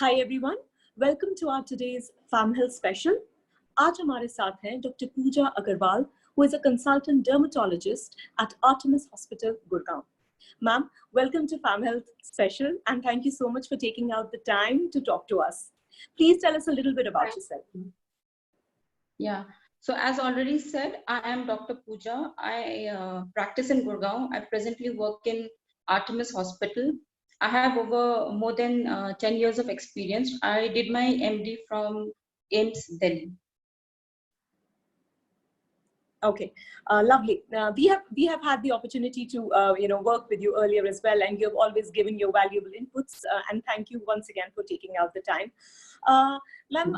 Hi everyone, welcome to our today's Fam Health Special. आज हमारे साथ हैं Dr. Pooja Agarwal, who is a consultant dermatologist at Artemis Hospital, Gurgaon. Ma'am, welcome to Fam Health Special, and thank you so much for taking out the time to talk to us. Please tell us a little bit about yourself. Yeah, so as already said, I am Dr. Pooja. I practice in Gurgaon. I presently work in Artemis Hospital. I have over more than 10 years of experience. I did my MD from AIMS, Delhi. Okay, lovely. We have had the opportunity to work with you earlier as well, and you have always given your valuable inputs. And thank you once again for taking out the time. Ma'am,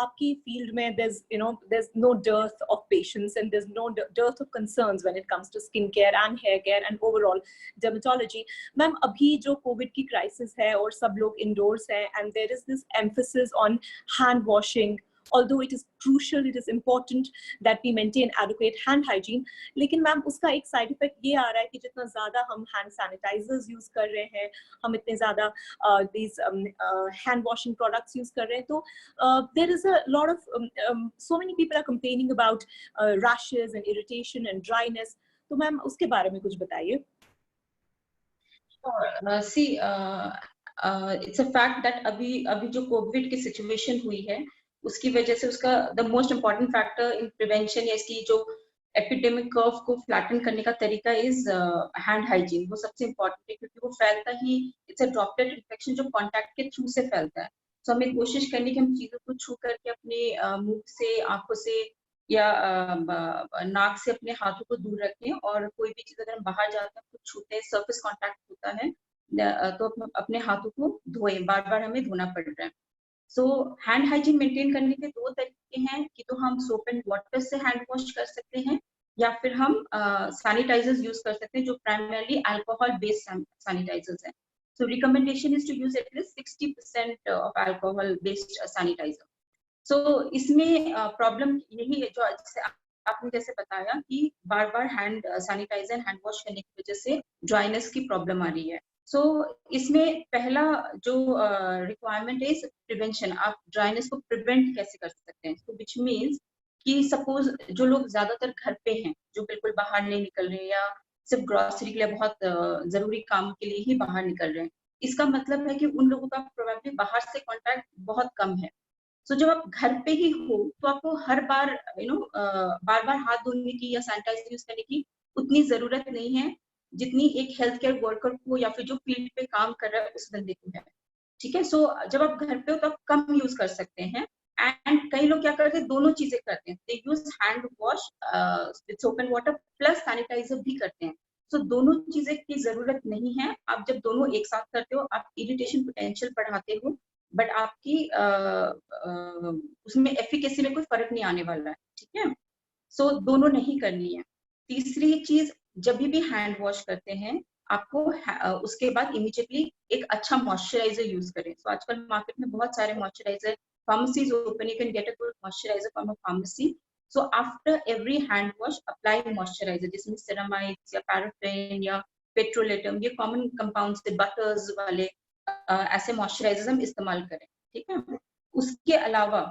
आपकी field में there's no dearth of patients and there's no dearth of concerns when it comes to skincare and hair care and overall dermatology. Ma'am, अभी जो COVID की crisis है और सब लोग indoors हैं, and there is this emphasis on hand washing. Although it is crucial, it is important that we maintain adequate hand hygiene, लेकिन ma'am उसका एक साइड इफेक्ट ये आ रहा है कि जितना ज़्यादा हम hand sanitizers यूज़ कर रहे हैं, हम इतने ज़्यादा these hand washing products use कर रहे हैं, तो there is a lot of so many people are complaining about rashes and irritation and dryness. तो मैम उसके बारे में कुछ बताइए. See, it's a fact that अभी जो कोविड की सिचुएशन हुई है उसकी वजह से उसका the most important factor in prevention या इसकी जो एपिडेमिक कर्व को फ्लैटन करने का तरीका इज हैंड हाइजीन. वो सबसे इम्पोर्टेंट है क्योंकि वो फैलता ही इट्स अ ड्रॉपलेट इन्फेक्शन जो कांटेक्ट के थ्रू से फैलता है. तो हमें कोशिश करनी कि हम चीजों को छू करके अपने मुंह से, आंखों से या नाक से अपने हाथों को दूर रखें, और कोई भी चीज अगर हम बाहर जाते हैं कुछ छूते हैं, सर्फेस कांटेक्ट होता है तो अपने हाथों को धोएं. बार बार हमें धोना पड़ रहा है. सो हैंड हाइजीन मेंटेन करने के दो तरीके हैं कि तो हम सोप एंड वाटर से हैंड वॉश कर सकते हैं या फिर हम सैनिटाइजर्स यूज कर सकते हैं जो प्राइमरली अल्कोहल बेस्ड सैनिटाइजर्स हैं. So recommendation is to use at least 60% of alcohol based sanitizer. So इसमें प्रॉब्लम यही है जो आपने जैसे बताया कि बार बार हैंड सैनिटाइजर हैंड वॉश करने की वजह से ड्राइनेस की प्रॉब्लम आ रही है. सो इसमें पहला जो रिक्वायरमेंट है प्रिवेंशन. आप ड्राइनेस को प्रिवेंट कैसे कर सकते हैं? सो विच मीन्स कि सपोज जो लोग ज्यादातर घर पे हैं, जो बिल्कुल बाहर नहीं निकल रहे या सिर्फ ग्रोसरी के लिए बहुत जरूरी काम के लिए ही बाहर निकल रहे हैं, इसका मतलब है कि उन लोगों का प्रोबेबली बाहर से कांटेक्ट बहुत कम है. सो जब आप घर पे ही हो तो आपको हर बार बार बार हाथ धोने की या सैनिटाइजर यूज करने की उतनी जरूरत नहीं है जितनी एक हेल्थ केयर वर्कर को या फिर जो फील्ड पे काम कर रहा है उस बंदे को है. ठीक है. सो जब आप घर पे हो तो आप कम यूज कर सकते हैं. एंड कई लोग क्या करते हैं, दोनों चीजें करते हैं. They use hand wash with soap and water plus sanitizer भी करते हैं. सो दोनों चीजें की जरूरत नहीं है. आप जब दोनों एक साथ करते हो आप इरिटेशन पोटेंशियल बढ़ाते हो, बट आपकी उसमें एफिकेसी में कोई फर्क नहीं आने वाला है. ठीक है. सो दोनों नहीं करनी है. तीसरी चीज, जब भी हैंड वॉश करते हैं आपको उसके बाद इमीडिएटली एक अच्छा मॉइस्चराइजर यूज करें. सो आजकल मार्केट में बहुत सारे moisturiser pharmacies open, you can get a good moisturiser from a pharmacy. So after every hand wash apply moisturiser जिसमें सेरामाइड्स या पैराफिन या पेट्रोलेटम, ये कॉमन कंपाउंड्स से बटर्स वाले ऐसे मॉइस्चराइजर हम इस्तेमाल करें. ठीक है. उसके अलावा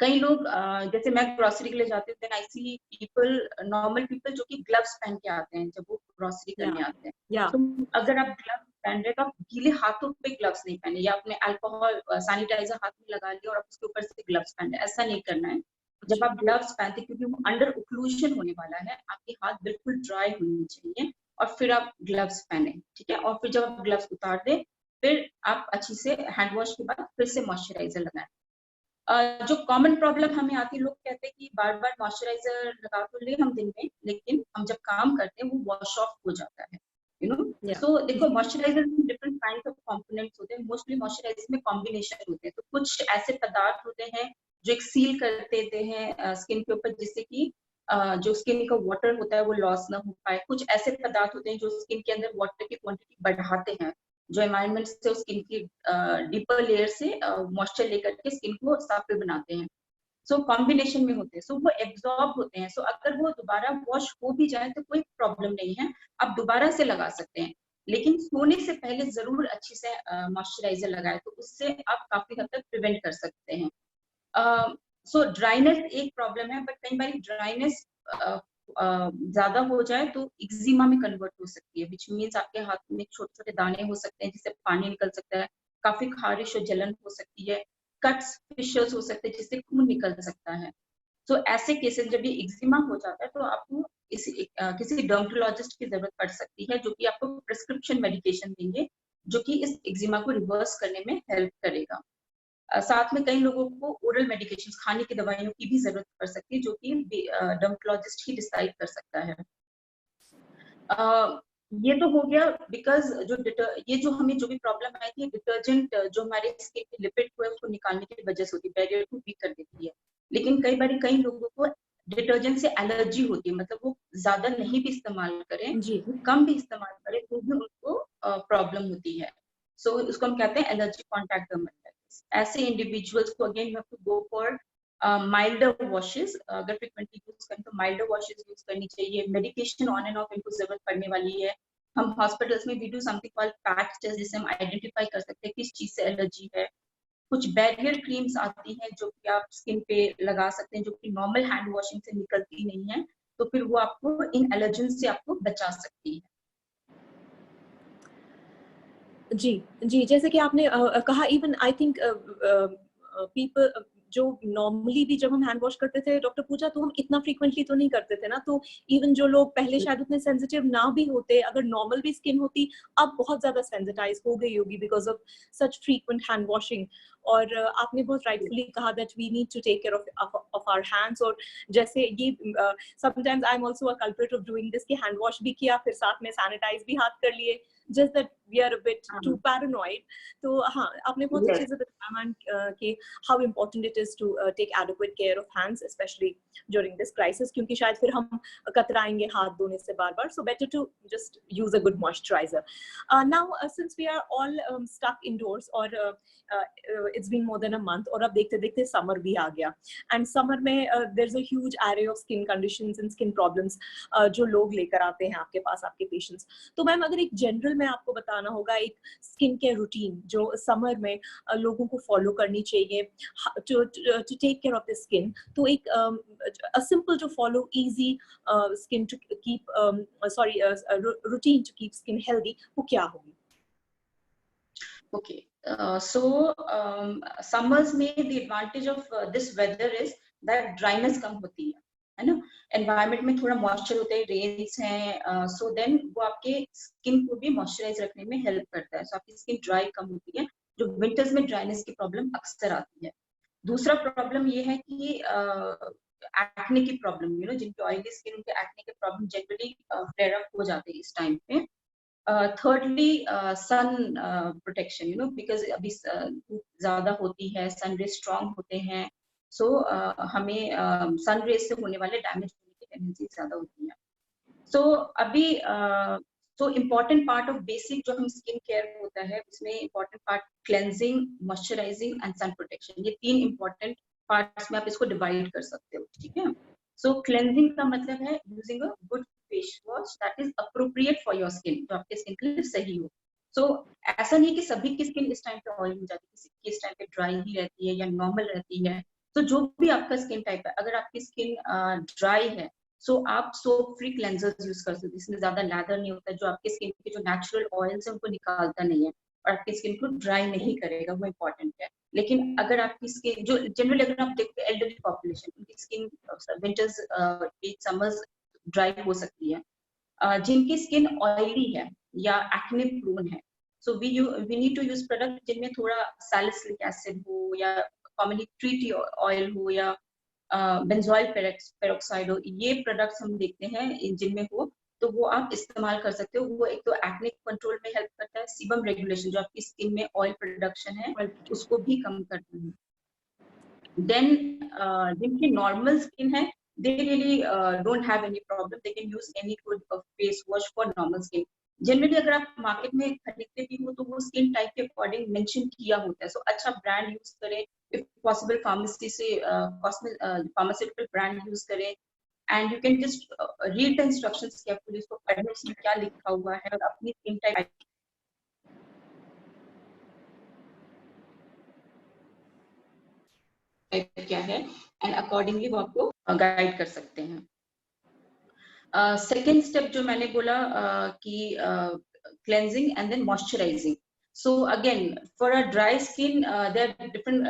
कई लोग जैसे मैं ग्रोसरी के लिए जाती हूँ, then I see people, normal people जो कि ग्लव्स पहन के आते हैं जब वो ग्रोसरी करने आते हैं. तो अगर आप ग्लव्स पहन रहे तो आप गीले हाथों पे ग्लव्स नहीं पहने या अपने अल्कोहल सैनिटाइजर हाथ में लगा लिया और आप उसके ऊपर से ग्लव्स पहन रहे, ऐसा नहीं करना है. जब आप ग्लव्स पहनते, क्योंकि वो अंडर ओक्लूजन होने वाला है, आपके हाथ बिल्कुल ड्राई होने चाहिए और फिर आप ग्लव्स पहने. ठीक है. और फिर जब आप ग्लव्स उतार दें फिर आप अच्छी से हैंड वॉश के बाद फिर से मॉइस्चराइजर लगाएं. जो कॉमन प्रॉब्लम हमें आती है, लोग कहते हैं कि बार बार मॉइस्चराइजर लगा तो ले हम दिन में, लेकिन हम जब काम करते हैं वो वॉश ऑफ हो जाता है. सो देखो, मॉइस्चराइजर में डिफरेंट काइंड ऑफ कंपोनेंट्स होते हैं. मोस्टली मॉइस्चराइजर में कॉम्बिनेशन होते हैं. तो कुछ ऐसे पदार्थ होते हैं जो एक सील कर देते हैं स्किन के ऊपर, जिससे कि जो स्किन का वाटर होता है वो लॉस ना हो पाए. कुछ ऐसे पदार्थ होते हैं जो स्किन के अंदर वाटर की क्वांटिटी बढ़ाते हैं, जो एनवायरनमेंट से स्किन की डीपर लेयर से मॉइस्चर लेकर के स्किन को साफ बनाते हैं. सो कॉम्बिनेशन में होते हैं. सो वो एब्जॉर्ब होते हैं. सो अगर वो दोबारा वॉश हो भी जाए तो कोई प्रॉब्लम नहीं है, आप दोबारा से लगा सकते हैं. लेकिन सोने से पहले जरूर अच्छे से मॉइस्चराइजर लगाए, तो उससे आप काफी हद तक प्रिवेंट कर सकते हैं। सो ड्राइनेस एक प्रॉब्लम है, बट कई बार ड्राइनेस ज्यादा हो जाए तो एक्जिमा में कन्वर्ट हो सकती है, विच मीन्स आपके हाथ में छोटे छोटे दाने हो सकते हैं जिससे पानी निकल सकता है, काफी खारिश और जलन हो सकती है, कट्स फिशर्स हो सकते हैं जिससे खून निकल सकता है। तो ऐसे केसेस जब ये एक्जिमा हो जाता है तो आपको किसी डर्मेटोलॉजिस्ट की जरूरत पड़ सकती है, जो कि आपको प्रिस्क्रिप्शन मेडिकेशन देंगे जो कि इस एक्जिमा को रिवर्स करने में हेल्प करेगा। साथ में कई लोगों को ओरल मेडिकेशन, खाने की दवाइयों की भी जरूरत पड़ सकती है, जो कि डर्मेटोलॉजिस्ट ही डिसाइड कर सकता है। ये तो हो गया बिकॉज ये जो हमें जो भी प्रॉब्लम आई थी, डिटर्जेंट जो हमारे स्किन के लिपिड को है उसको निकालने की वजह से होती है, बैरियर को वीक कर देती है। लेकिन कई बार कई लोगों को डिटर्जेंट से एलर्जी होती है, मतलब वो ज्यादा नहीं भी इस्तेमाल करें, जी वो कम भी इस्तेमाल करें तो भी उनको प्रॉब्लम होती है। सो उसको हम कहते हैं एलर्जी कॉन्टैक्ट डर्मेटाइटिस। ऐसे इंडिविजुअल्स को again you have to go for milder washes. अगर फ्रिक्वेंटली यूज करें तो माइल्डर वॉशेस यूज करनी चाहिए। मेडिकेशन ऑन एंड ऑफ इनको जरूरत पड़ने वाली है। हम हॉस्पिटल्स में we do something called patch test, जिससे हम आइडेंटिफाई कर सकते हैं किस चीज से एलर्जी है। कुछ बैरियर क्रीम्स आती हैं जो कि आप स्किन पे लगा सकते हैं, जो कि नॉर्मल हैंड वॉशिंग से निकलती नहीं है, तो फिर वो आपको इन एलर्जन से आपको बचा सकती है। जी जी, जैसे कि आपने कहा, इवन आई थिंक पीपल जो नॉर्मली भी जब हम हैंड वॉश करते थे डॉक्टर पूजा, तो हम इतना फ्रीक्वेंटली तो नहीं करते थे ना, तो इवन जो लोग पहले शायद उतने सेंसिटिव ना भी होते, अगर नॉर्मल भी स्किन होती, अब बहुत ज्यादा सेंसिटाइज हो गई होगी because of such frequent hand washing. और आपने बहुत राइटफुली कहा that we need to take care of our hands. और जैसे ये sometimes I am also a culprit of doing this, कि हैंड वॉश भी किया, फिर साथ में सैनिटाइज भी हाथ कर लिए, just that we are a bit too paranoid. तो हाँ, आपने बहुत अच्छे से बताया मैम कि how important it is to take adequate care of hands, especially during this crisis, क्योंकि शायद फिर हम कतराएंगे हाथ धोने से बार बार, so better to just use a good moisturizer. Now since we are all stuck indoors, और it's been more than a month, और अब देखते देखते summer भी आ गया, and summer में there's a huge array of skin conditions and skin problems जो लोग लेकर आते हैं आपके पास, आपके patients। तो मैम अगर एक जनरल में आपको बताना होगा एक स्किन केयर रूटीन जो समर में लोगों को फॉलो करनी चाहिए to take care of the skin, तो एक simple to follow easy skin to keep routine to keep skin healthy, वो क्या होगी? Okay, so summers में the advantage of this weather is that dryness कम होती है ना, एनवायरमेंट में थोड़ा मॉइस्चर होता है, रेन्स हैं, सो देन वो आपके स्किन को भी मॉइस्चराइज रखने में हेल्प करता है, सो आपकी स्किन ड्राई कम होती है, जो विंटर्स में ड्राइनेस की प्रॉब्लम अक्सर आती है। दूसरा प्रॉब्लम ये है कि एक्ने की प्रॉब्लम, जिनकी ऑयली स्किन, उनके एक्ने के प्रॉब्लम जनरली फ्लेयर अप हो जाते हैं इस टाइम पे। thirdly sun protection, because अभी धूप ज्यादा होती है, सन रे स्ट्रॉन्ग होते हैं, सो हमें सन रे से होने वाले डैमेज होने की टेंडेंसी ज्यादा होती है। सो अभी तो इम्पोर्टेंट पार्ट ऑफ बेसिक जो हम स्किन केयर होता है उसमें important part cleansing, moisturising and sun protection, ये 3 इम्पोर्टेंट पार्ट्स में आप इसको डिवाइड कर सकते हो, ठीक है। सो क्लेंजिंग का मतलब है using a good face wash that is appropriate for your skin, जो आपके स्किन के लिए सही हो। सो ऐसा नहीं कि सभी की स्किन इस टाइम पे ऑयली हो जाती है, किसी की इस टाइम पे ड्राई ही रहती है या नॉर्मल रहती है। तो जो भी आपका स्किन टाइप है, अगर आपकी स्किन ड्राई है, सो आप सोप फ्री क्लेंजर्स यूज कर सकते हैं, जिसमें ज्यादा लैदर नहीं होता, जो आपके स्किन के जो नेचुरल ऑयल्स है उनको निकालता नहीं है और आपकी स्किन को ड्राई नहीं करेगा, वो इम्पोर्टेंट है। लेकिन अगर आपकी स्किन, जो जनरली अगर आप देखते हैं एल्डरली पॉपुलेशन, उनकी स्किन विंटर्स समर्स ड्राई हो सकती है। जिनकी स्किन ऑयली है या एक्ने प्रोन है, so we need to use product जिनमें थोड़ा सैलिसिलिक एसिड हो या कॉमनली ट्री टी ऑयल हो या बेंजोइल पेरोक्साइड हो, ये प्रोडक्ट्स हम देखते हैं जिनमें हो, तो वो आप इस्तेमाल कर सकते हो। वो एक तो एक्ने कंट्रोल में हेल्प करता है, सीबम रेगुलेशन, जो आपकी स्किन में ऑयल प्रोडक्शन है उसको भी कम करता है। देन जिनकी नॉर्मल स्किन है, they really don't have any problem, they can use any good face wash for normal skin. Generally अगर आप मार्केट में खरीदते भी हो तो वो स्किन टाइप के अकॉर्डिंग मेंशन किया होता है, सो अच्छा ब्रांड यूज करें, इफ पॉसिबल फार्मेसी से फार्मास्यूटिकल ब्रांड यूज करें, and you can just read the instructions carefully, उसको पढ़ने उसमें क्या लिखा हुआ है और अपनी स्किन टाइप क्या है एंड अकॉर्डिंगली वो आपको गाइड कर सकते हैं। सेकेंड स्टेप जो मैंने बोला कि cleansing and then moisturising. So again, for a dry skin, there are different,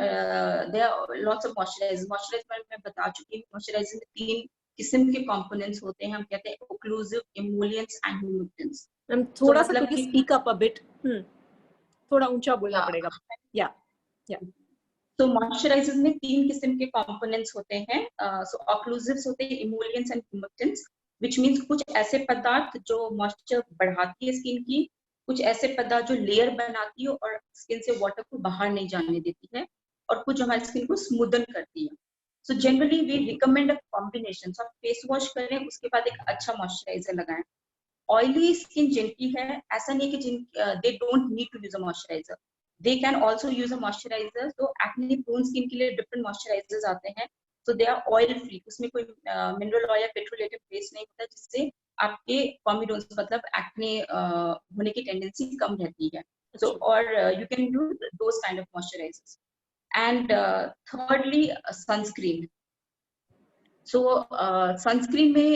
there are lots of moisturizers. Moisturizer मैं बता चुकी हूँ, moisturizer में 3 किस्म के components होते हैं, हम कहते हैं occlusive, emollients and humectants. थोड़ा सा could you speak up a bit? थोड़ा ऊंचा बोलना पड़ेगा। Yeah. तो मॉइस्चराइजर्स में 3 किस्म के कंपोनेंट्स होते हैं। सो ऑक्लूसिव्स होते हैं, emollients and humectants, which means कुछ ऐसे पदार्थ जो मॉइस्चर बढ़ाती है स्किन की, कुछ ऐसे पदार्थ जो लेयर बनाती है और स्किन से वाटर को बाहर नहीं जाने देती है, और कुछ हमारी स्किन को स्मूदन करती है। So generally we recommend a combination. So आप फेस वॉश करें, उसके बाद एक अच्छा मॉइस्चराइजर लगाएं। ऑयली स्किन जिनकी है, ऐसा नहीं कि they don't need to use a moisturiser, they can also use a moisturizer. So acne prone skin के लिए different moisturizers आते हैं, so they are oil free, उसमें कोई mineral oil या petrolatum base नहीं होता, जिससे आपके comedones मतलब acne होने की tendency कम रहती है। So or you can use those kind of moisturizers. And thirdly, sunscreen. So sunscreen में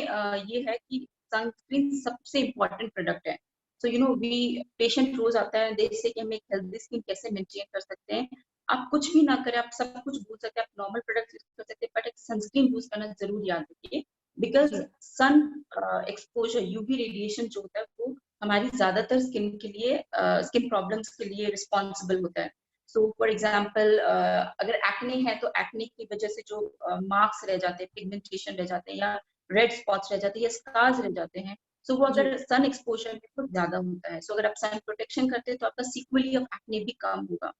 ये है कि sunscreen सबसे important product है। So you know, we patient रोज आता है, देख से कि हम एक हेल्दी स्किन कैसे मेंटेन कर सकते हैं। आप कुछ भी ना करें, आप सब कुछ भूल सकते हैं, आप नॉर्मल प्रोडक्ट्स यूज कर सकते हैं, बट एक सनस्क्रीन यूज करना जरूर याद रखिए, because sun exposure, UV radiation जो होता है वो हमारी ज्यादातर स्किन के लिए स्किन प्रॉब्लम्स के लिए रिस्पॉन्सिबल होता है। सो फॉर एग्जाम्पल, अगर एक्ने है तो एक्ने की वजह से जो मार्क्स रह जाते हैं, पिगमेंटेशन रह जाते हैं, या रेड स्पॉट्स रह जाते हैं, या स्कार्स रह जाते हैं, सो वो अगर सन एक्सपोजर में बहुत ज्यादा होता है, सो अगर आप सन प्रोटेक्शन करते हैं तो आपका सीक्वली ऑफ एक्ने भी कम होगा।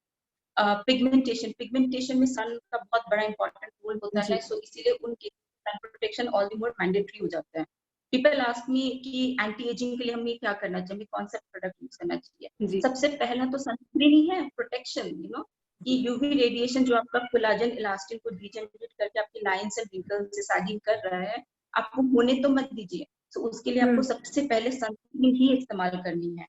पिगमेंटेशन में सन का बहुत बड़ा इंपॉर्टेंट रोल होता है, सो इसीलिए उनके sun protection all the more mandatory हो जाता है। पीपल आस्क मी कि एंटी एजिंग के लिए हमें क्या करना चाहिए, कौन सा प्रोडक्ट यूज करना चाहिए। सबसे पहला तो सनस्क्रीन ही है, प्रोटेक्शन, यू नो, कि यूवी रेडिएशन जो आपका कोलाजन इलास्टिन को डीजेनरेट करके आपकी लाइंस एंड रिंकल्स से सैगिंग कर रहा है, आपको होने तो मत दीजिए। तो उसके लिए आपको सबसे पहले सनस्क्रीन ही इस्तेमाल करनी है।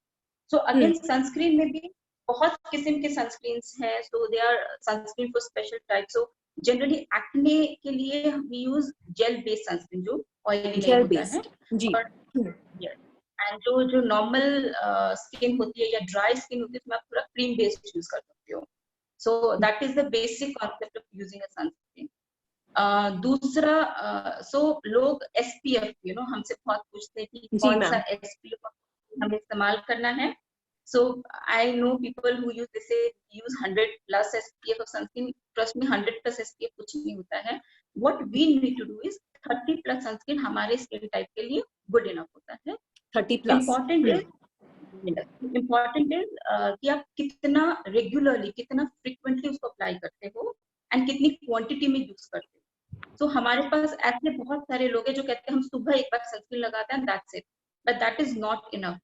सो अगेन सनस्क्रीन में भी बहुत किस्म के सनस्क्रीन्स हैं, so they are sunscreen for special type. So generally acne के लिए we use gel based sunscreen जो ऑयली नहीं होता है, एंड जो नॉर्मल स्किन होती है या ड्राई स्किन होती है उसमें आप पूरा क्रीम बेस्ड यूज कर सकते हो। सो that is the basic concept of using a sunscreen. दूसरा, सो लोग SPF, यू नो, हमसे बहुत पूछते हैं कि कौन सा SPF हमें इस्तेमाल करना है। So I know people who use 100+ SPF of sunscreen. Trust me, 100+ SPF कुछ नहीं होता है। What we need to do is 30+ sunscreen हमारे स्किन टाइप के लिए good enough होता है। 30+. Important is कि आप कितना रेगुलरली, कितना फ्रिक्वेंटली उसको अप्लाई करते हो एंड कितनी क्वांटिटी में यूज करते हो। तो हमारे पास ऐसे बहुत सारे लोग हैं जो कहते हैं हम सुबह एक बार सनस्क्रीन लगाते हैं, that's it, but that is not enough.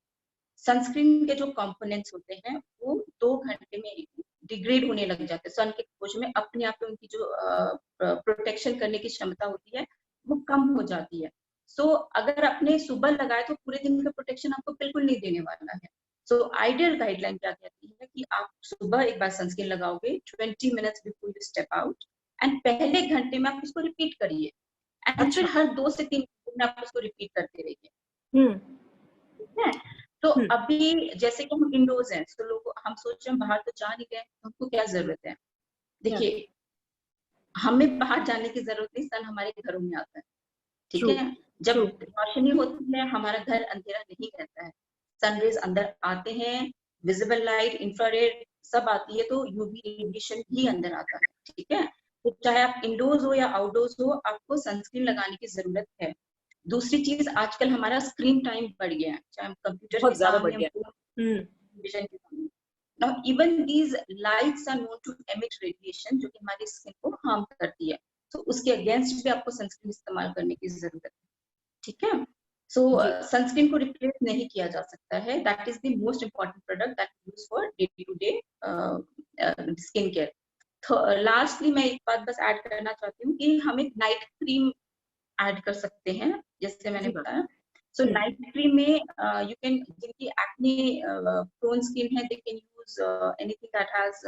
Sunscreen के जो कंपोनेंट्स होते हैं वो 2 घंटे में डिग्रेड होने लग जाते हैं। सन के एक्सपोजर में अपने आप उनकी जो प्रोटेक्शन करने की क्षमता होती है वो कम हो जाती है। सो अगर आपने सुबह लगाए तो पूरे दिन का प्रोटेक्शन आपको बिल्कुल नहीं देने वाला है। सो आइडियल गाइडलाइन क्या कहती है कि आप सुबह एक बार सनस्क्रीन लगाओगे 20 minutes before you step out, and पहले घंटे में आप उसको रिपीट करिए, एंड फिर हर 2 से 3 घंटे में आप उसको रिपीट करते रहिए। ठीक है? तो अभी जैसे कि हम इंडोर्स हैं, तो लोग, हम सोच रहे हैं बाहर तो जा नहीं गए, हमको क्या जरूरत है। देखिए, हमें बाहर जाने की जरूरत नहीं, सन हमारे घरों में आता है। ठीक है, जब रोशनी होती है हमारा घर अंधेरा नहीं रहता है, सनरेज अंदर आते हैं, विजिबल लाइट, इंफ्रारेड सब आती है, तो यूवी रेडिएशन भी अंदर आता है। ठीक है, तो चाहे आप इंडोर्स हो या आउटडोर्स हो, आपको सनस्क्रीन लगाने की जरूरत है। दूसरी चीज, आजकल हमारा स्क्रीन टाइम बढ़ गया है, चाहे हम कंप्यूटर के सामने, टेलीविजन के सामने। Now even these lights are known to emit radiation जो कि हमारी स्किन को हार्म करती है, तो उसके अगेंस्ट भी आपको सनस्क्रीन इस्तेमाल करने की जरूरत है। ठीक है, सो सनस्क्रीन को रिप्लेस नहीं किया जा सकता है। That is the most important product that use for day to day skin care. Lastly मैं एक बात बस ऐड करना चाहती हूँ कि हमें नाइट क्रीम ऐड कर सकते हैं, जैसे मैंने जी मैम। बताया। सो नाइट क्रीम में यू कैन, जिनकी एक्ने प्रोन स्किन है, they can use anything that has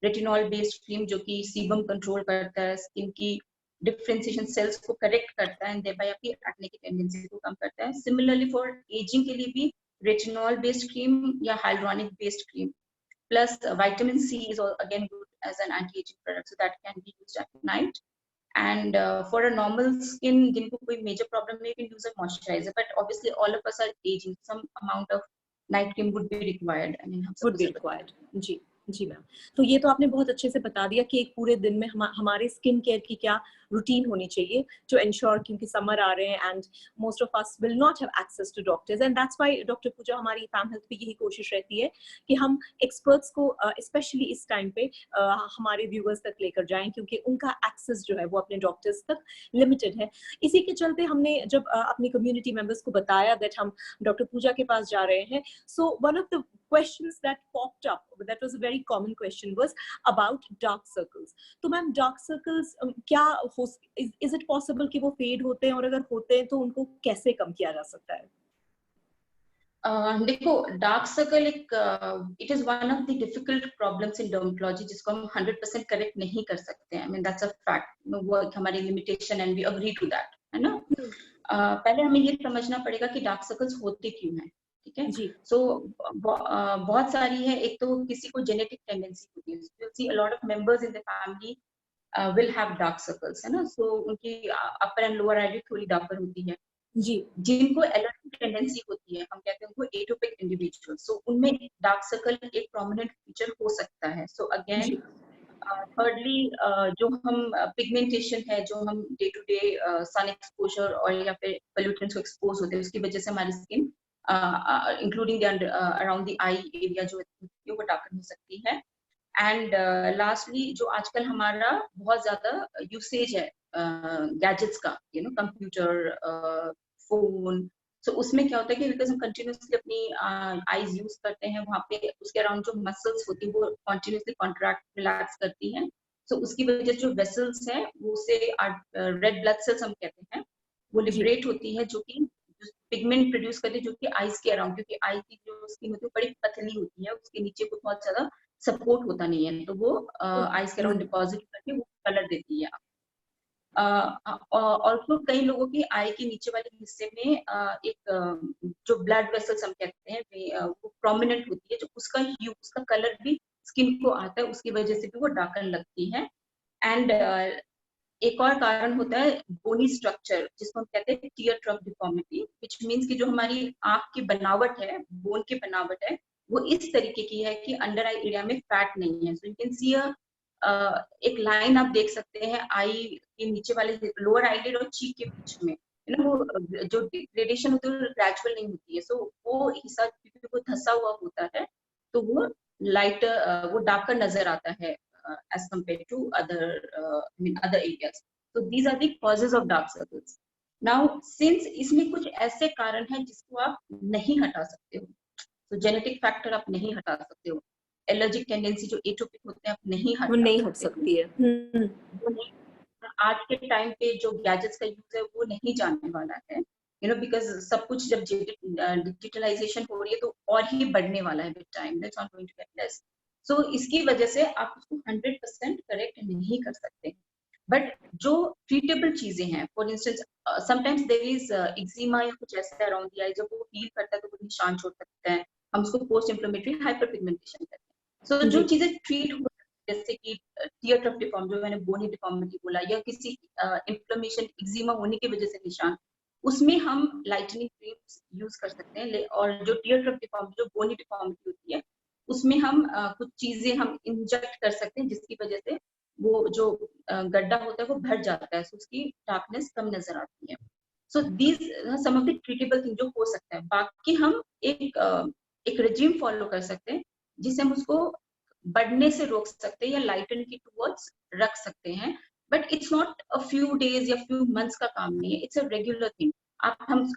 retinol based cream, जो कि सीबम कंट्रोल करता है, स्किन की डिफरेंशिएशन सेल्स को करेक्ट करता है, एंड देयरबाय आपकी एक्ने की टेंडेंसी को कम करता है। सिमिलरली फॉर एजिंग के लिए भी रेटिनॉल बेस्ड क्रीम या hyaluronic based cream plus vitamin C is again good as an anti-aging product, so that can be used at night. And for a normal skin, जिनको कोई major problem नहीं, you can use a moisturizer, but obviously all of us are aging, some amount of night cream would be required. I mean, हम would सबको be जरूरत है। required. जी जी ma'am. तो ये तो आपने बहुत अच्छे से बता दिया कि एक पूरे दिन में हमारे स्किन केयर की क्या रूटीन होनी चाहिए टू एंश्योर, क्योंकि समर आ रहे हैं and most of us will not have access to doctors, and that's why doctor Pooja हमारी फैम हेल्थ पे यही कोशिश रहती है कि हम एक्सपर्ट्स को स्पेशली इस टाइम पे हमारे व्यूअर्स तक लेकर जाएं, क्योंकि उनका एक्सेस जो है वो अपने डॉक्टर्स तक लिमिटेड है। इसी के चलते हमने जब अपनी कम्युनिटी मेंबर्स को बताया दैट हम डॉक्टर पूजा के पास जा रहे हैं, so one of the questions that popped up, that was a very common question, was about dark circles. तो मैम डार्क सर्कल्स क्या हो, is it possible कि वो फेड होते हैं, और अगर होते हैं तो उनको कैसे कम किया जा सकता है? देखो, डार्क सर्कल एक it is one of the difficult problems in dermatology, जिसको हम 100% करेक्ट नहीं कर सकते हैं। I mean that's a fact, वो एक हमारी limitation and we agree to that, है ना। पहले हमें ये समझना पड़ेगा कि डार्क सर्कल्स होते क्यों हैं, ठीक है। सो बहुत सारी है। एक तो किसी को जेनेटिक टेंडेंसी होती है, you see a lot of members in the family will have dark circles, है ना। सो उनकी अपर एंड लोअर आईलिड थोड़ी डार्कर होती है। जी। जिनको एलर्जिक टेंडेंसी होती है, हम कहते हैं उनको एटोपिक इंडिविजुअल, सो उनमें डार्क सर्कल एक प्रोमिनेंट फीचर हो सकता है। सो अगेन थर्डली, जो हम पिगमेंटेशन है, जो हम day to day sun exposure और या फिर पोल्यूटेंट्स को एक्सपोज होते हैं, उसकी वजह से हमारी skin including around the eye area जो वो डार्कन हो सकती है। एंड लास्टली, जो आजकल हमारा बहुत ज्यादा यूसेज है गैजेट्स का, यू नो, कंप्यूटर, फोन, सो उसमें क्या होता है कि बिकॉज हम कंटिन्यूसली अपनी आईज यूज करते हैं, वहाँ पे उसके अराउंड जो मसल्स होती है वो कंटिन्यूसली कॉन्ट्रैक्ट रिलैक्स करती हैं। सो उसकी वजह से जो वेसल्स हैं वो उसे रेड ब्लड सेल्स हम कहते हैं, वो लिबरेट होती है, जो कि पिगमेंट प्रोड्यूस करती है, जो कि आईज के अराउंड, क्योंकि आई की जो स्किन होती है बड़ी पतली होती है, उसके नीचे को बहुत ज्यादा सपोर्ट होता नहीं है, तो वो आईज के अराउंड डिपॉजिट करके वो कलर देती है। ऑल्सो कई लोगों की आई के नीचे वाले हिस्से में एक जो ब्लड वेसल्स हम कहते हैं वो प्रोमिनेंट होती है, जो उसका ह्यू, उसका कलर भी स्किन को आता है, उसकी वजह से भी वो डार्कन लगती है। एंड एक और कारण होता है बोनी स्ट्रक्चर, जिसको हम कहते हैं tear trough deformity, which means कि जो हमारी आंख की बनावट है, बोन की बनावट है, वो इस तरीके की है कि अंडर आई एरिया में फैट नहीं है। सो यू कैन सी एक लाइन आप देख सकते हैं आई के नीचे वाले लोअर आईलिड और चीक के बीच में, यू नो, वो जो डिग्रेडेशन होती है वो ग्रेजुअल नहीं होती है। सो वो हिस्सा क्योंकि वो धंसा हुआ होता है, तो वो लाइट वो डार्कर नजर आता है as compared to other other areas. So these are the causes of dark circles. Now since इसमें कुछ ऐसे कारण हैं जिसको आप नहीं हटा सकते हो, तो जेनेटिक फैक्टर आप नहीं हटा सकते हो, एलर्जिक टेंडेंसी जो एटोपिक होते हैं आप नहीं हटा सकती है। वो नहीं। आज के टाइम पे जो गैजेट्स का यूज है वो नहीं जाने वाला है, यू नो, बिकॉज सब कुछ जब डिजिटलाइजेशन हो रही है तो और ही बढ़ने वाला है with time, that's not going to get less. So इसकी वजह से आप उसको 100% करेक्ट नहीं कर सकते, बट जो ट्रीटेबल चीजें हैं, for instance sometimes there is eczema या कुछ ऐसा अराउंड द आई, जब वो हील करता है तो वो निशान छोड़ सकते हैं, हम उसको पोस्ट इंफ्लेमेटरी हाइपरपिगमेंटेशन कहते हैं। सो जो चीजें ट्रीट हो, जैसे कि टीयर ट्रफ डिफॉर्म, जो मैंने बोनी डिफॉर्मिटी बोला, या किसी इंफ्लेमेशन एक्जिमा होने की वजह से निशान, उसमें हम लाइटनिंग क्रीम्स यूज कर सकते हैं। और जो टीयर ट्रफ डिफॉर्म, जो बोनी डिफॉर्मिटी होती है, उसमें हम कुछ चीजें हम इंजेक्ट कर सकते हैं, जिसकी वजह से वो जो गड्ढा होता है वो भर जाता है, so उसकी डार्कनेस कम नजर आती है। So these some of the treatable thing जो हो सकता है। बाकी हम एक रेजिम फॉलो कर सकते हैं, जिससे हम उसको बढ़ने से रोक सकते हैं या लाइटन की टुवर्ड्स रख सकते हैं, but it's not a few days या फ्यू मंथ्स का काम नहीं है, इट्स अ रेगुलर थिंग।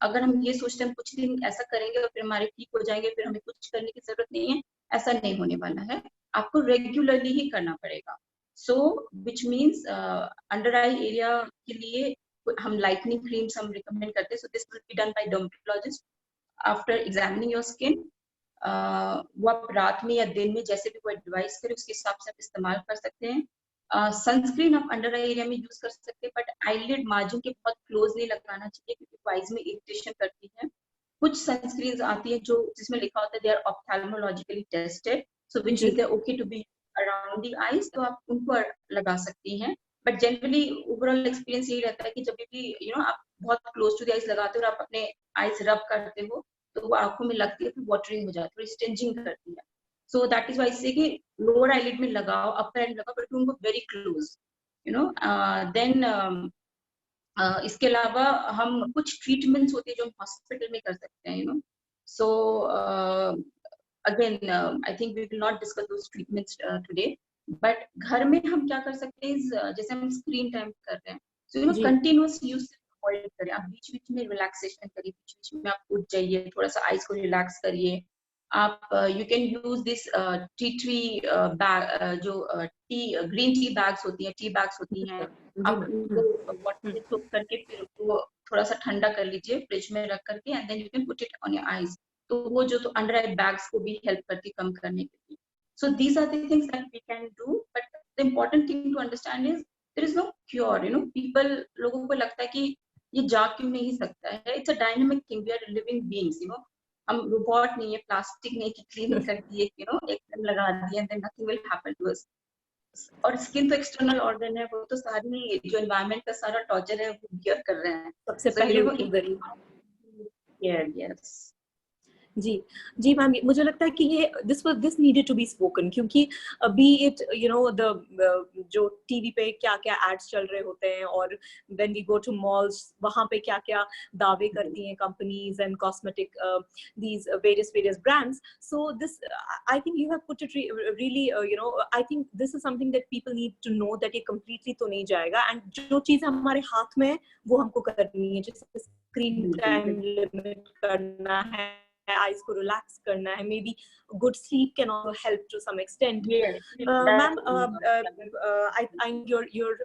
अगर हम ये सोचते हैं कुछ दिन ऐसा करेंगे और फिर हमारे ठीक हो जाएंगे, फिर हमें कुछ करने की जरूरत नहीं है, ऐसा नहीं होने वाला है, आपको रेगुलरली ही करना पड़ेगा। So which means under eye area के लिए हम लाइटनिंग क्रीम्स हम रिकमेंड करते हैं. So this will be done by dermatologist after examining your skin. वो आप रात में या दिन में जैसे भी वो एडवाइस करे उसके हिसाब से आप इस्तेमाल कर सकते हैं. सनस्क्रीन आप अंडर आई एरिया में यूज कर सकते हैं, बट आईलिड मार्जिन के बहुत क्लोज नहीं लगाना चाहिए क्योंकि वो आईज में इरिटेशन करती है. कुछ सनस्क्रीन आती है जो जिसमें लिखा होता है they are ophthalmologically tested, so which जी is okay to be around the eyes, तो आप उनको लगा सकती हैं. बट जनरली ओवरऑल एक्सपीरियंस यही रहता है कि जब भी आप बहुत क्लोज टू द आईज लगाते हो और आप अपने आईज रब करते हो तो वो आंखों में लगती है, फिर वाटरिंग हो जाती है, स्टिंजिंग करती है. सो दैट इज वाई से कि लोअर आईलिड में लगाओ, अपर आईलिड लगाओ, बट उनको वेरी क्लोज. देन इसके अलावा हम कुछ ट्रीटमेंट्स होती है जो हम हॉस्पिटल में कर सकते हैं. So again I think we will not discuss those treatments today, but घर में हम क्या कर सकते हैं, जैसे हम स्क्रीन टाइम कर रहे हैं, सो जी कंटिन्यूअस यूज से अवॉइड करें. आप बीच बीच में रिलैक्सेशन करिए, बीच बीच में आप उठ जाइए, थोड़ा सा आइज को रिलैक्स करिए. आप you can use this tea tree bag, जो टी ग्रीन टी बैग्स होती हैं, टी बैग्स होती हैं, जी आप उनको वाटर में सोक करके फिर वो थोड़ा सा ठंडा कर लीजिए फ्रिज में रख करके, and then you can put it on your eyes. तो वो जो तो अंडर आई बैग्स को भी हेल्प करती कम करने के लिए. So these are the things that we can do, but the important thing to understand is there is no cure. People, लोगों को लगता है कि ये जा क्यों नहीं सकता है. It's a dynamic thing, we are living beings. हम रोबोट नहीं है, प्लास्टिक नहीं कि क्लीन कर दिए, एक दिन लगा दिए and then nothing will happen to us. और स्किन तो एक्सटर्नल ऑर्गन है, वो तो सारी जो एनवायरनमेंट का सारा टॉर्चर है वो बियर कर रहे हैं. सबसे सो पहले उनको जरूर. यस. जी जी मैम, मुझे लगता है कि ये this needed to be spoken, क्योंकि बी इट द जो टीवी पे क्या क्या एड्स चल रहे होते हैं, और when we go to malls वहां पे क्या क्या दावे करती हैं companies and cosmetic these various brands. So this I think you have put it really, I think this is something that people need to know, that ये completely तो नहीं जाएगा, एंड जो चीज हमारे हाथ में है वो हमको करनी है. जैसे स्क्रीन टाइम लिमिट करना है, आईज को रिलैक्स करना है, maybe good sleep can also help to some extent. Ma'am I your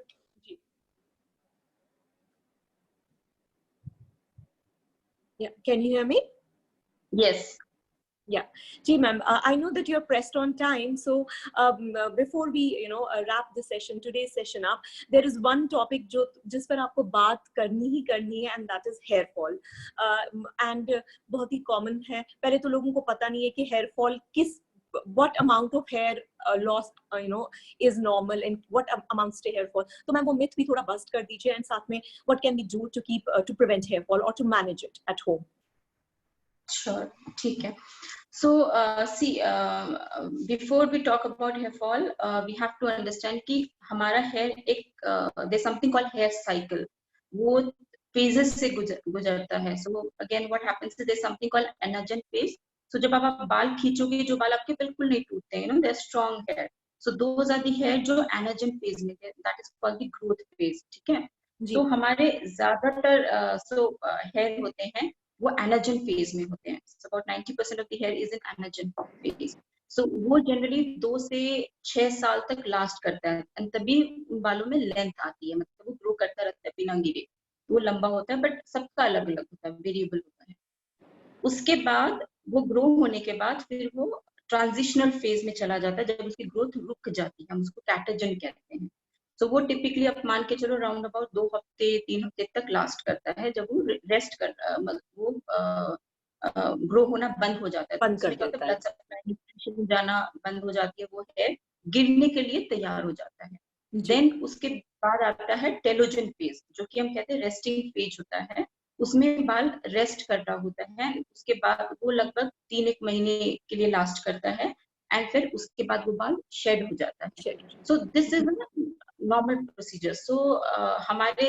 can you hear me? Yes. Yeah, जी ma'am, I know that you're pressed on time, so before we wrap the session, today's session up, there is one topic जो जिस पर आपको बात करनी ही करनी है, and that is hair fall. And बहुत ही common है. पहले तो लोगों को पता नहीं है कि hair fall what amount of hair loss is normal and what amounts to hair fall. तो मैम वो myth भी थोड़ा bust कर दीजिए, and साथ में what can we do to keep to prevent hair fall or to manage it at home. Sure, ठीक है. So see, before we talk about hair fall, we have to understand कि हमारा hair एक there's something called hair cycle. वो phases से गुजरता है. So again, what happens is there's something called anagen phase. So जब आप बाल खींचोगे, जो बाल आपके बिल्कुल नहीं टूटते हैं, they're strong hair. So those are the hair जो anagen phase में है. That is called the growth phase. ठीक है. तो हमारे ज्यादातर hair होते हैं वो एनाजन फेज में होते हैं. About 90% of the hair is in anagen phase. So वो जनरली 2 से 6 साल तक लास्ट करता है, एंड तभी बालों में लेंथ आती है, मतलब वो ग्रो करता रहता है बिना गिरे. वो लंबा होता है, बट सबका अलग अलग होता है, वेरिएबल होता है. उसके बाद वो ग्रो होने के बाद फिर वो ट्रांजिशनल फेज में चला जाता है, जब उसकी ग्रोथ रुक जाती है, हम उसको कैटाजन कहते हैं. तो वो टिपिकली आप मान के चलो राउंड अबाउट 2 हफ्ते 3 हफ्ते तक लास्ट करता है, जब वो रेस्ट कर वो ग्रो होना बंद हो जाता है. बंद कर देता है, ब्लड सप्लाई न्यूट्रिशन जाना बंद हो जाती है, वो है गिरने के लिए तैयार हो जाता है. देन उसके बाद आता है टेलोजन फेज, जो कि हम कहते हैं रेस्टिंग फेज होता है. उसमें बाल रेस्ट कर रहा होता है. उसके बाद वो लगभग 3-1 महीने के लिए लास्ट करता है, एंड फिर उसके बाद वो बाल शेड हो जाता है. So this is normal procedure. So हमारे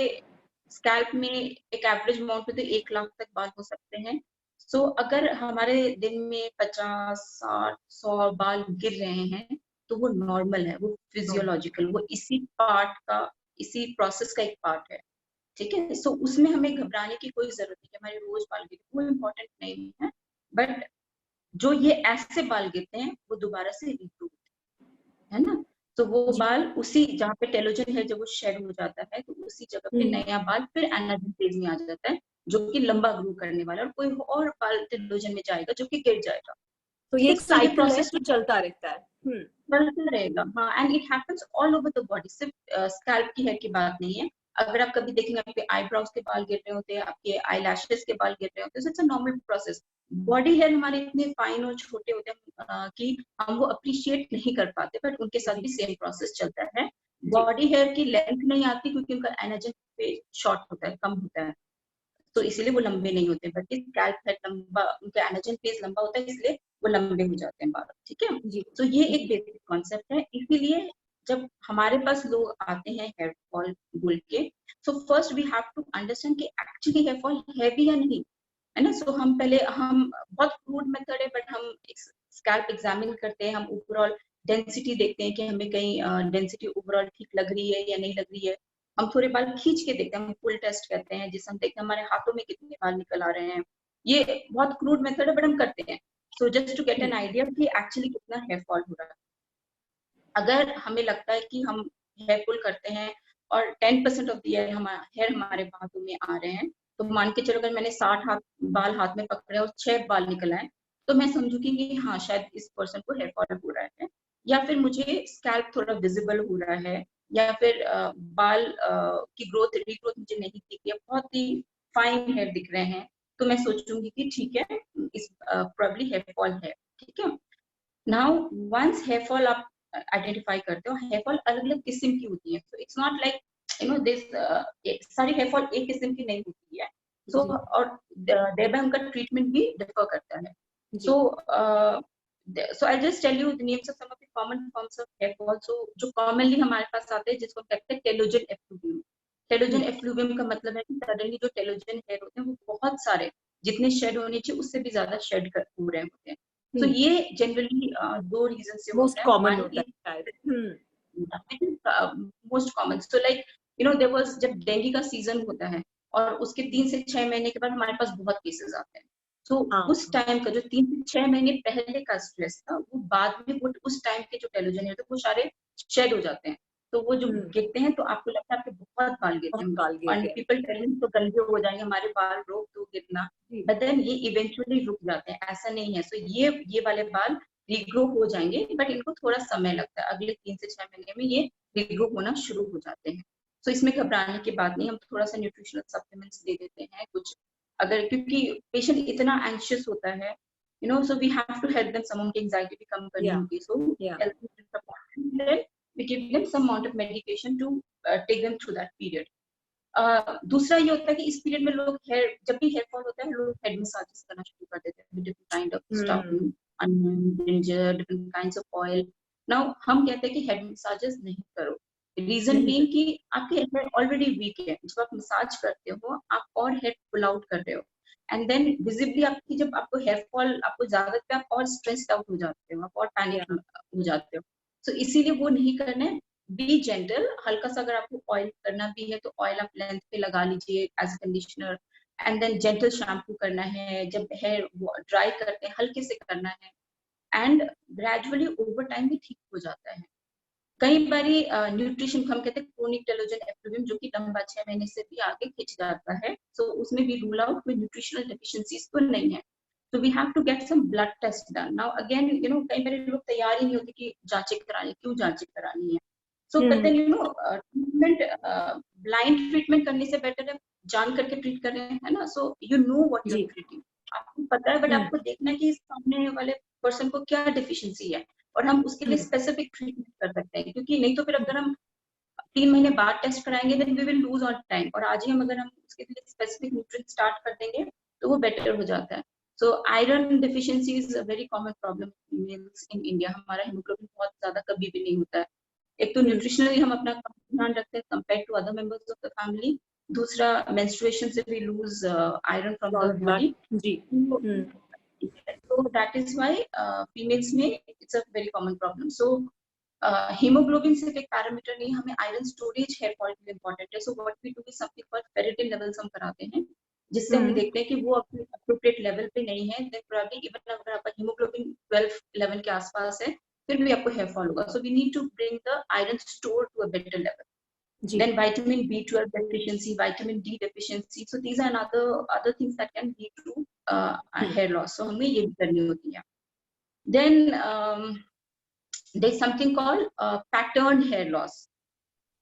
स्कैल्प में एक एवरेज अमाउंट में तो 1 लाख तक बाल हो सकते हैं. सो अगर हमारे दिन में 50, 60, 100 बाल गिर रहे हैं तो वो नॉर्मल है, वो फिजियोलॉजिकल, वो इसी प्रोसेस का एक पार्ट है. ठीक है. सो उसमें हमें घबराने की कोई जरूरत नहीं है. हमारे रोज बाल गिरते वो इम्पोर्टेंट नहीं है, बट जो ये ऐसे बाल गिरते हैं वो दोबारा से रिग्रो है ना. तो वो जी। बाल उसी जहाँ पे टेलोजन है जब वो शेड हो जाता है तो उसी जगह पे नया बाल फिर एनाजन फेज में आ जाता है, जो कि लंबा ग्रो करने वाला है, और कोई और बाल टेलोजन में जाएगा जो कि गिर जाएगा। तो ये ठीक है, एक तो ये साइकिल है प्रोसेस जो चलता रहता है। चलता रहेगा। हाँ, and it happens all over the body, सिर्फ स्कैल्प की हेयर की बात नहीं है। अगर आप कभी देखेंगे आपके आईब्रोज के बाल गिर रहे होते हैं, आपके आई लैशेस के बाल गिर रहे होते हैं, it's a normal process. Body hair हमारे इतने फाइन और छोटे होते हैं कि हम वो अप्रिशिएट नहीं कर पाते, बट उनके साथ भी सेम प्रोसेस चलता है। जी। बॉडी हेयर की लेंथ नहीं आती क्योंकि उनका एनर्जी पे शॉर्ट होता है, कम होता है, तो इसीलिए वो लंबे नहीं होते, बल्कि स्कैल्प हेड लंबा, उनका एनर्जी फेज लंबा होता है, इसलिए वो लंबे हो जाते हैं बाल। ठीक है, जी। तो ये एक जी। बेसिक कॉन्सेप्ट है। इसीलिए जब हमारे पास लोग आते हैं हेयर फॉल बोल के, so first we have to understand कि एक्चुअली हेयर फॉल है भी या नहीं, है ना। सो हम पहले, हम बहुत क्रूड मेथड है, बट हम स्कैल्प एग्जामिन करते हैं, हम ओवरऑल डेंसिटी देखते हैं कि हमें कहीं डेंसिटी ओवरऑल ठीक लग रही है या नहीं लग रही है। हम थोड़े बाल खींच के देखते हैं, हम पुल टेस्ट करते हैं, जिससे हम देखते हैं हमारे हाथों में कितने बाल निकल आ रहे हैं। ये बहुत क्रूड मेथड है, बट हम करते हैं, so just to get an idea कि एक्चुअली कितना हेयर फॉल हो रहा है। अगर हमें लगता है कि हम हेयर पुल करते हैं और 10% ऑफ द हेयर हमारे हाथों में आ रहे हैं, तो मान के चलो अगर मैंने 60 बाल हाथ में पकड़े और 6 बाल निकल आए, तो मैं समझूंगी कि हाँ शायद इस पर्सन को हेयर फॉल हो रहा है, या फिर मुझे स्कैल्प थोड़ा विजिबल हो रहा है, या फिर बाल की ग्रोथ रीग्रोथ मुझे नहीं दिख रही है, बहुत ही फाइन हेयर दिख रहे हैं, तो मैं सोचूंगी कि ठीक है, इस प्रोबेबली हेयर फॉल है। ठीक है, नाउ वंस हेयर फॉल आप आइडेंटिफाई करते हो, हेयर फॉल अलग अलग किस्म की होती है, so it's not like this सारी हेयर फॉल एक किस्म की नहीं होती है। सो जी। और देयरबाय उनका ट्रीटमेंट भी डिफर करता है। जी। So so I just tell you the names of some of the common forms of hair fall. So जो कॉमनली हमारे पास आते हैं, जिसको कहते हैं टेलोजन एफ्लूवियम। टेलोजन एफ्लूवियम का मतलब है कि सडनली जो टेलोजन हेयर होते हैं वो बहुत सारे, जितने शेड होने चाहिए उससे भी ज्यादा शेड हो रहे होते हैं। तो ये जनरली दो रीजन से मोस्ट होता है। कॉमन वन होता है इज शायद। Most common, so like there was, जब डेंगू का सीजन होता है और उसके 3 से 6 महीने के बाद हमारे पास बहुत केसेस आते हैं, तो हाँ। उस टाइम का जो 3 से 6 महीने पहले का स्ट्रेस था, वो बाद में वो उस टाइम के जो टेलोजन है तो वो सारे शेड हो जाते हैं, तो वो जो गिरते हैं तो आपको लगता है आपके बहुत बाल गिरते बहुत हैं, बाल गिर और गए। पीपल टेलिंग तो गंदे हो जाएंगे हमारे बाल, रोक दो गिरना, जी। बट देन ये इवेंचुअली रुक जाते हैं, ऐसा नहीं है। सो ये वाले बाल रिग्रो हो जाएंगे, बट इनको थोड़ा समय लगता है, अगले 3 से 6 महीने में ये रिग्रो होना शुरू हो जाते हैं। तो इसमें घबराने की बात नहीं, हम थोड़ा सा न्यूट्रिशनल सप्लीमेंट्स दे देते हैं कुछ, अगर क्योंकि पेशेंट इतना एंशियस होता है, so we have to help them, some उनकी एंजाइटी भी कम करनी या। होती है, सो या। Help we give them some amount of medication to take them through that period. दूसरा ये होता है कि इस पीरियड में लोग हेयर, जब भी हेयर फॉल होता है, लोग हेड मसाजेस करना शुरू कर देते हैं, different kind of stuff, onion, ginger, different kinds of oil. Now हम कहते हैं कि हेड मसाजेस नहीं करो, रीजन नहीं बीइंग कर। कि आपके हेयर ऑलरेडी वीक है, जब आप मसाज करते हो आप और हेड पुल आउट कर रहे हो, एंड देन विजिबली आपकी, जब आपको हेयर फॉल आपको ज्यादा, आप और स्ट्रेस्ड आउट हो जाते हो, आप और पैनिक या। हो जाते हो। सो इसीलिए वो नहीं करना है, बी जेंटल, हल्का सा अगर आपको ऑयल करना भी है तो ऑयल आप लेंथ पे लगा लीजिए as conditioner, and then gentle shampoo करना है, जब हेयर ड्राई करते हैं हल्के से करना है, एंड ग्रेजुअली ओवर टाइम भी ठीक हो जाता है। कई बारी न्यूट्रिशन, हम कहते हैं क्रोनिक टेलोजन एफ्लूवियम, जो कि लंबा 6 महीने से भी आगे खिंच जाता है, सो उसमें भी रूल आउट में न्यूट्रिशनल डेफिशिएंसीज तो नहीं है, तो we have to get some blood test done. Now again कई बार लोग तैयार ही नहीं होते कि जांचें करानी, क्यों जांचें करानी है, सो कहते हैं ट्रीटमेंट, ब्लाइंड ट्रीटमेंट करने से बेटर है जान करके ट्रीट कर रहे हैं, है ना। So you know what you R G. Treating, आपको पता है, बट आपको देखना है कि सामने वाले पर्सन को क्या डिफिशियंसी है, और हम उसके लिए स्पेसिफिक ट्रीटमेंट कर सकते हैं, क्योंकि नहीं तो फिर अगर हम 3 महीने बाद टेस्ट कराएंगे then we will lose on time, और आज ही हम अगर हम उसके लिए स्पेसिफिक न्यूट्रिएंट स्टार्ट कर देंगे तो वो बेटर हो जाता है। So iron deficiency is a very common problem females in India, हमारा हीमोग्लोबिन बहुत ज्यादा कभी भी नहीं होता है। एक तो न्यूट्रिशनली हम अपना ध्यान रखते हैं compare to other members of the family, दूसरा मेंस्ट्रुएशन से we lose iron from the lot blood. Body, जी। so that is why females में it's a very common problem. So hemoglobin सिर्फ एक पैरामीटर नहीं, हमें आयरन स्टोरेज हेयर फॉल के लिए इंपॉर्टेंट है, so what we do is something called ferritin levels हम कराते हैं, जिससे हम देखते हैं कि वो अपने अप्रोप्रिएट लेवल पे नहीं है, देन प्रोबब्ली इवन अगर आपका हीमोग्लोबिन 12-11 के आसपास है फिर भी आपको हेयर फॉल होगा. So we need to bring the iron store to a better level. जी. Then vitamin B12 deficiency, vitamin D deficiency. So these are other things that can lead to hair loss. So हमें ये भी करनी होती है. Then there's something called pattern hair loss.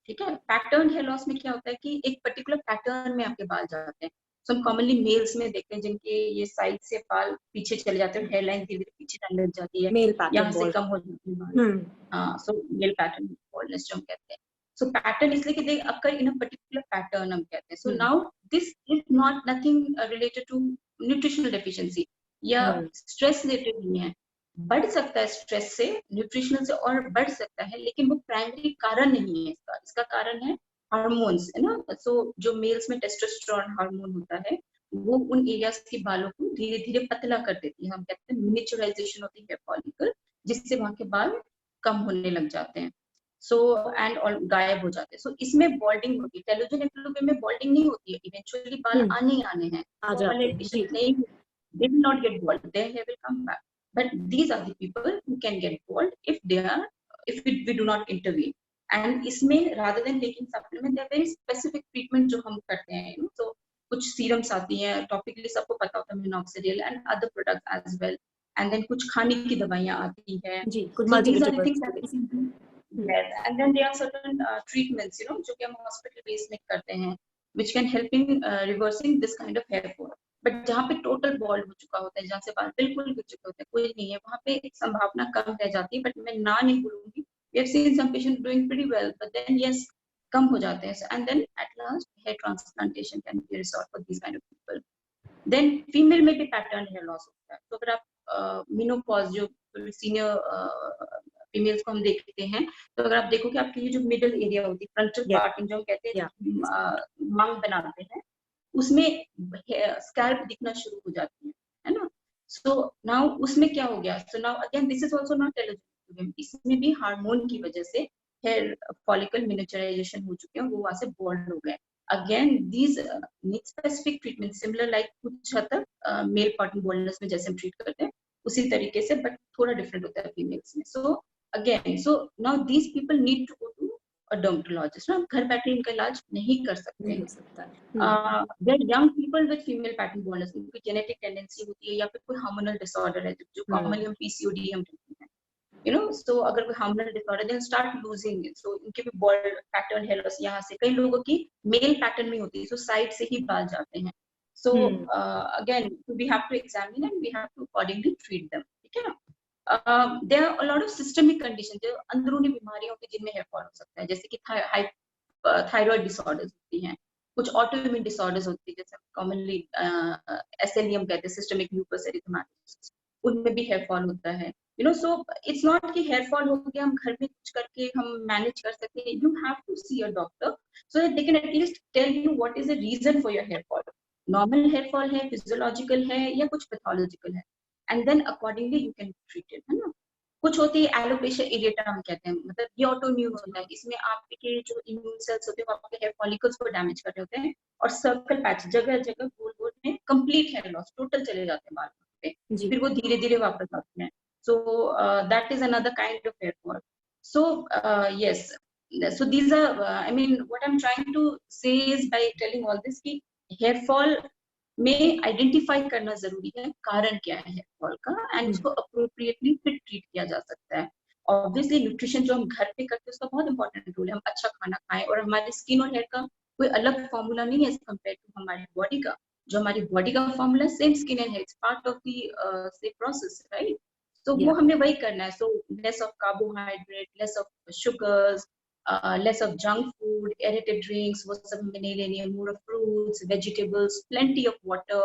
ठीक है. Pattern hair loss में क्या होता है कि एक पर्टिकुलर पैटर्न में आपके बाल जाते हैं. सो हम कॉमनली मेल्स में देखते हैं जिनके ये साइड से बाल पीछे चले जाते हैं, हेयर लाइन धीरे धीरे पीछे जाने लग जाती है, मेल पैटर्न यहाँ से कम हो जाती है. हाँ, सो मेल पैटर्न बॉल्डनेस जो हम कहते हैं. सो पैटर्न इसलिए कि दे अकर इन अ पर्टिकुलर पैटर्न हम कहते हैं. So now this is not nothing related to nutritional deficiency या स्ट्रेस रिलेटेड नहीं है. बढ़ सकता है स्ट्रेस से, न्यूट्रिशनल से और बढ़ सकता है, लेकिन वो प्राइमरी कारण नहीं है इसका. इसका कारण है हार्मोन्स, है ना. सो जो मेल्स में टेस्टोस्टेरोन हार्मोन होता है वो उन एरियाज के बालों को धीरे धीरे पतला कर देती है. हम कहते हैं मिनिएचराइजेशन होती है हेयर फॉलिकल, जिससे वहां के बाल कम होने लग जाते हैं. सो एंड और गायब हो जाते हैं. सो इसमें बॉल्डिंग होती है. टेलोजन एपिलोपी में बॉल्डिंग नहीं होती है. इवेंचुअली बाल आने ही आने हैं. They will not get bald. Their hair will come back. But these are the people who can get bald if we do not intervene. And इसमें rather than taking supplement, there are very specific treatment जो हम करते हैं. So कुछ serums आती हैं, topically सबको पता होता है minoxidil and other products as well. And then कुछ खाने की दवाइयाँ आती हैं. जी, कुछ so these are the multivitamins. things that we can do. Yes, and then there are certain treatments, जो कि हम hospital based में करते हैं, which can help in reversing this kind of hair fall. But जहाँ पे टोटल बॉल्ड हो चुका होता है, जहाँ से बाल बिल्कुल गिर चुके होते हैं, कोई नहीं है, वहाँ पे संभावना कम रह जाती है. बट मैं ना नहीं बोलूंगी. We have seen some patient doing pretty well, but then yes, कम हो जाते हैं. And then at last hair transplantation can be resort for these kind of people. Then female में भी pattern hair loss होता है. तो अगर आप menopause जो सीनियर फीमेल्स को हम देखते हैं, तो अगर आप देखो कि आपकी ये जो मिडिल एरिया होती है, फ्रंटल पार्ट जो हम कहते हैं, मांग बनाते हैं, उसमें स्कैल्प दिखना शुरू हो जाती है ना. सो नाउ उसमें क्या हो गया. So now again this is also not eligible. इसमें भी हार्मोन की वजह से हेयर फॉलिकल मिनिएचराइजेशन हो चुके हैं, वो वहां से बॉल्ड हो गए. Again these need specific treatment similar like कुछ हद तक मेल पार्टन बॉल्डनेस में जैसे हम ट्रीट करते हैं उसी तरीके से, बट थोड़ा डिफरेंट होता है फीमेल्स में. So again so now these people need to go to dermatologist. हम घर बैठे इनका इलाज नहीं कर सकते हैं. There young people with female pattern baldness, उनकी जेनेटिक टेंडेंसी होती है या फिर कोई हार्मोनल डिसऑर्डर है, जो कॉमनली हम पीसीओडी हम कहते हैं, सो अगर कोई hormonal disorder then start losing it. So इनके भी बॉल्ड पैटर्न हेयर लॉस यहाँ से, कई लोगों की मेल पैटर्न में होती है, सो साइड से ही बाल जाते हैं. So again we have to examine and we have to accordingly treat them. ठीक है ना. there are a lot of systemic conditions, जो अंदरूनी बीमारियां होती हैं जिनमें हेयर फॉल हो सकता है, जैसे कि थायराइड डिसऑर्डर्स होती हैं, कुछ ऑटोइम्यून डिसऑर्डर्स होती है, जैसे कॉमनली एसएलई हम कहते हैं, सिस्टमिक लूपस एरिथेमेटोसिस, उनमें भी हेयर फॉल होता है. सो इट्स नॉट कि हेयर फॉल हो गया हम घर में कुछ करके हम मैनेज कर सकते हैं. You have to see a doctor so that they can at least tell you what is the reason for your hair fall. Normal hair fall है, फिजियोलॉजिकल है या कुछ पैथोलॉजिकल है, and then accordingly you can treat it, है ना. कुछ होती है एलोपेशिया एरिएटा हम कहते हैं, मतलब ये ऑटोइम्यून होता है. इसमें आपके जो इम्यून सेल्स होते हैं वो आपके हेयर फॉलिकल्स को डैमेज कर रहे होते हैं और सर्कल पैच जगह जगह गोल गोल में कंप्लीट हेयर लॉस टोटल चले जाते हैं बाल पे, फिर वो धीरे धीरे वापस आते हैं. So that is another kind of hair fall. So yes, so these are I mean what I'm trying to say is by telling all this कि हेयर फॉल में आइडेंटिफाई करना जरूरी है, कारण क्या है हेयर फॉल का, एंड उसको अप्रोप्रिएटली फिर ट्रीट किया जा सकता है. ऑब्वियसली न्यूट्रिशन जो हम घर पे करते हैं उसका बहुत इंपॉर्टेंट रोल है. हम अच्छा खाना खाएं, और हमारी स्किन और हेयर का कोई अलग फॉर्मूला नहीं है कंपेयर टू हमारी बॉडी का. जो हमारी बॉडी का formula same skin and hair, part of the same process, right. तो वो हमने वही करना है. So less of carbohydrate, less of sugars, less of junk food, aerated drinks, वो सब हमें नहीं लेनी है. more of fruits, vegetables, plenty of water,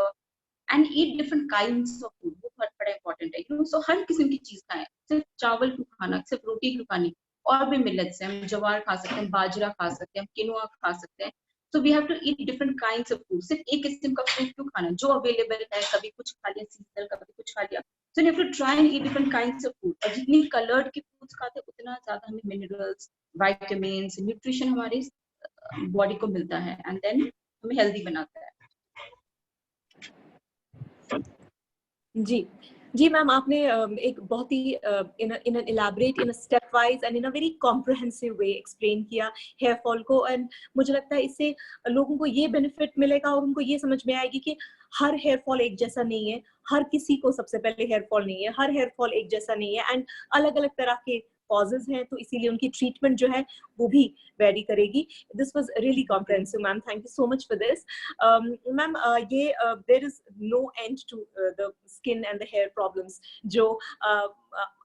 and eat different kinds of food. वो बहुत बड़ा important है. So हर किस्म की चीज खाएं, सिर्फ चावल क्यों खाना, सिर्फ रोटी क्यों खानी. और भी मिलेट्स हैं, हम ज्वार खा सकते हैं, बाजरा खा सकते हैं, किनोआ खा सकते हैं. So we have to eat different kinds of food. सिर्फ एक किस्म का फूड क्यों खाना, जो अवेलेबल है, कभी कुछ खा लिया सीजनल, कभी कुछ खा लिया. So you have to try and eat different kinds of food. और जितनी colored की foods खाते हैं उतना ज्यादा हमें minerals, vitamins, nutrition हमारी बॉडी को मिलता है, and then हमें healthy बनाता है. जी, जी मैम, आपने एक बहुत ही in an elaborate, in step wise and in a very comprehensive way explain किया हेयर फॉल को, एंड मुझे लगता है इससे लोगों को ये बेनिफिट मिलेगा और उनको ये समझ में आएगी कि हर हेयर फॉल एक जैसा नहीं है, हर किसी को सबसे पहले हेयर फॉल नहीं है, हर हेयर फॉल एक जैसा नहीं है, एंड अलग अलग तरह के कॉजेज हैं, तो इसीलिए उनकी ट्रीटमेंट जो है वो भी वेरी करेगी. This was really comprehensive ma'am, thank you so much for this. Ma'am, ये there is no end to the skin and the hair problems जो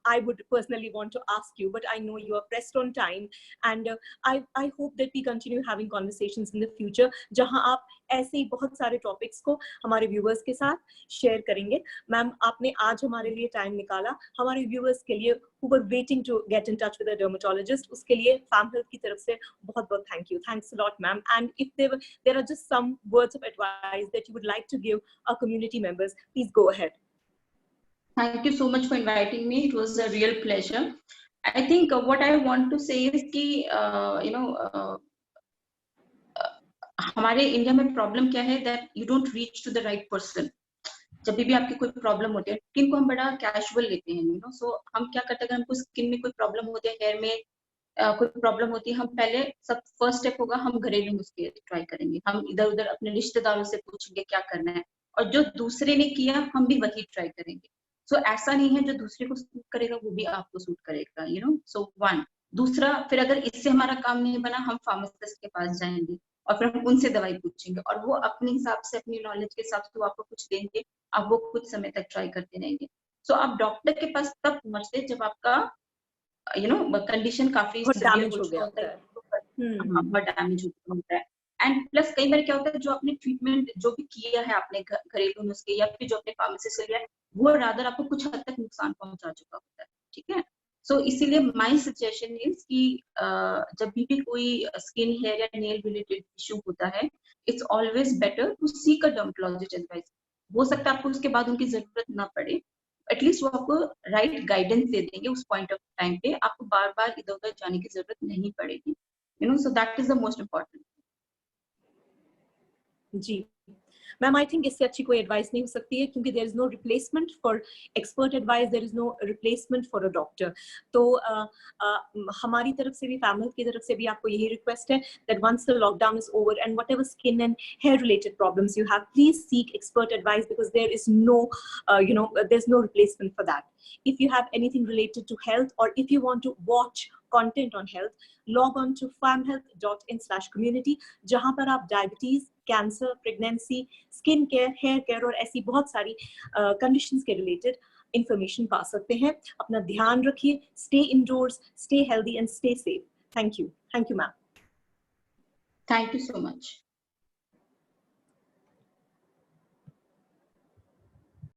I would personally want to ask you, but I know you are pressed on time, and I hope that we continue having conversations in the future, जहां आप ऐसे ही बहुत सारे topics को हमारे viewers के साथ शेयर करेंगे. मैम, आपने आज हमारे लिए टाइम निकाला, हमारे व्यूअर्स के लिए who were waiting to get in touch with a dermatologist, उसके लिए फैम हेल्थ की तरफ से बहुत बहुत thank you. Thanks a lot, ma'am. And if there are just some words of advice that you would like to give our community members, please go ahead. Thank you so much for inviting me. It was a real pleasure. I think what I want to say is कि हमारे India में problem क्या है, that you don't reach to the right person. जब भी आपकी कोई problem होती है, स्किन को हम बड़ा कैजुअल लेते हैं, सो हम क्या करते हैं, अगर हमको स्किन में कोई प्रॉब्लम होती है, हेयर में कोई प्रॉब्लम होती है, हम पहले सब फर्स्ट स्टेप होगा, हम घरेलू नुस्खे ट्राई करेंगे, हम इधर उधर अपने रिश्तेदारों से पूछेंगे क्या करना है, और जो दूसरे ने किया हम भी वही ट्राई करेंगे. सो ऐसा नहीं है जो दूसरे को सूट करेगा वो भी आपको सूट करेगा, सो वन. दूसरा, फिर अगर इससे हमारा काम नहीं बना, हम फार्मासिस्ट के पास जाएंगे और फिर हम उनसे दवाई पूछेंगे, और वो अपने हिसाब से, अपनी नॉलेज के हिसाब से वो आपको कुछ देंगे, आप वो कुछ समय तक ट्राई करते रहेंगे. सो आप डॉक्टर के पास तब पहुंचते जब आपका कंडीशन काफी सीवियर हो चुका होता है, बहुत डैमेज होता है. एंड प्लस कई बार क्या होता है, जो आपने ट्रीटमेंट जो भी किया है, आपने घरेलू नुस्खे या फिर जो अपने फार्मेसी से लिया है, वो रादर आपको कुछ हद तक नुकसान पहुंचा चुका होता है. ठीक है, सो इसीलिए माय सजेशन इज कि जब भी कोई स्किन, हेयर या नेल रिलेटेड इशू होता है, it's always better to seek a dermatologist advice. हो सकता है आपको उसके बाद उनकी जरूरत ना पड़े, एटलीस्ट वो आपको राइट गाइडेंस दे देंगे उस पॉइंट ऑफ टाइम पे, आपको बार बार इधर उधर जाने की जरूरत नहीं पड़ेगी. So that is the most important. जी मैम, आई थिंक इससे अच्छी कोई एडवाइस नहीं हो सकती है, क्योंकि there is no replacement for expert advice, there is no replacement for a doctor. तो हमारी तरफ से भी, फैमिली की तरफ से भी आपको यही रिक्वेस्ट है that once the lockdown is over and whatever skin and hair related problems you have, please seek expert advice, because there is no there is no replacement for that. If you have anything related to health, or if you want to watch content on health, log on to famhealth.in/community, जहां पर आप diabetes, cancer, pregnancy, skin care, hair care और ऐसी बहुत सारी conditions के related information पा सकते हैं. अपना ध्यान रखिए, stay endorse, stay healthy and stay safe. Thank you ma'am. Thank you so much.